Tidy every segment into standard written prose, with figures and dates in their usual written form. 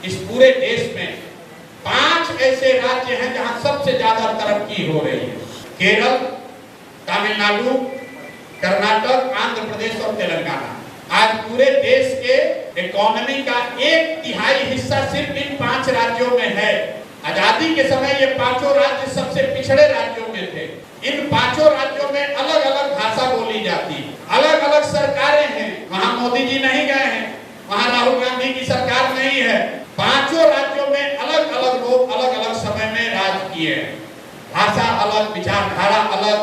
इस पूरे देश में 5 ऐसे राज्य हैं जहां सबसे ज्यादा तरक्की हो रही है। केरल, तमिलनाडु, कर्नाटक, आंध्र प्रदेश और तेलंगाना। आज पूरे देश के इकोनॉमी का 1/3 हिस्सा सिर्फ इन 5 राज्यों में है। आजादी के समय ये 5 राज्य सबसे पिछड़े राज्यों में थे। इन 5 राज्यों में अलग अलग भाषा बोली जाती, अलग अलग सरकारें हैं। वहां मोदी जी नहीं गए हैं, वहां राहुल गांधी की सरकार नहीं है। 5 राज्यों में अलग अलग लोग अलग अलग समय में राज किए हैं। भाषा अलग, विचारधारा अलग,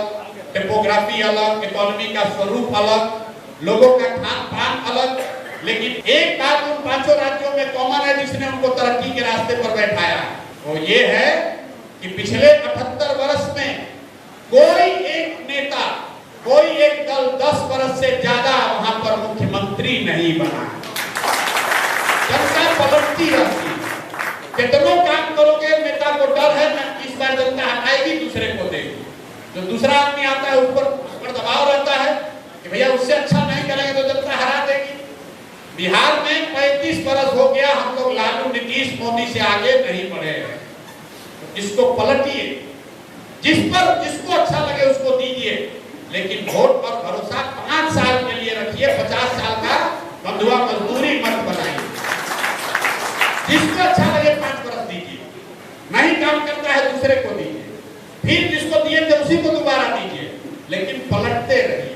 टिपोग्राफी अलग, इकोनॉमी का स्वरूप अलग, लोगों का खान पान अलग। लेकिन एक बात उन 5 राज्यों में कॉमन है जिसने उनको तरक्की के रास्ते पर बैठाया, वो ये है कि पिछले 78 वर्ष में कोई एक नेता, कोई एक दल 10 वर्ष से ज्यादा वहां पर मुख्यमंत्री नहीं बना। जनता पलटती रहती, कितनों काम करोगे, नेता को डर है ना इस बार जनता हटाएगी, दूसरे को देगी। जो दूसरा आदमी आता है ऊपर उस पर दबाव रहता है कि भैया उससे अच्छा नहीं करेंगे तो जनता हरा देगी। बिहार में 35 वर्ष हो गया, हम लोग लालू, नीतीश, मोदी से आगे नहीं बढ़े हैं। तो इसको पलटिए, जिसको अच्छा लगे उसको दीजिए, लेकिन वोट पर भरोसा 5 साल के लिए रखिए। 50 साल का बंधुआ मजदूरी मत बनाइए। जिसको अच्छा लगे 5 वर्ष दीजिए, नहीं काम करता है दूसरे को दीजिए, फिर जिसको दिए थे उसी को दोबारा दीजिए, लेकिन पलटते रहिए।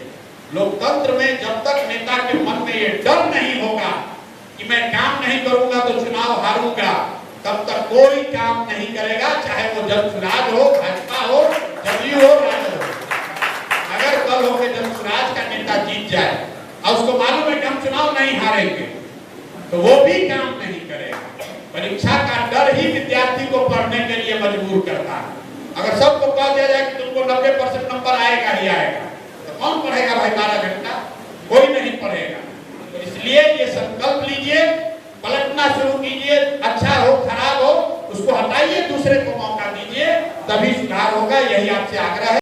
लोकतंत्र में जब तक नेता के मन में ये डर नहीं होगा कि मैं काम नहीं करूंगा तो चुनाव हारूंगा, तब तक कोई काम नहीं करेगा, चाहे वो जनसुराज हो, भाजपा हो, जदयू हो, राजद हो। अगर कल हो के जनसुराज का नेता जीत जाए और उसको मालूम है कि हम चुनाव नहीं हारेंगे, तो वो भी काम नहीं करेगा। परीक्षा का डर ही विद्यार्थी को पढ़ने के लिए मजबूर करता है। अगर सबको कह दिया जाए कि तुमको 90% नंबर आएगा ही आएगा, तो कौन पढ़ेगा भाई 12 घंटा? कोई नहीं पढ़ेगा। तो इसलिए ये संकल्प लीजिए, पलटना शुरू कीजिए। अच्छा हो खराब हो उसको हटाइए, दूसरे को मौका दीजिए, तभी सुधार होगा। यही आपसे आग्रह है।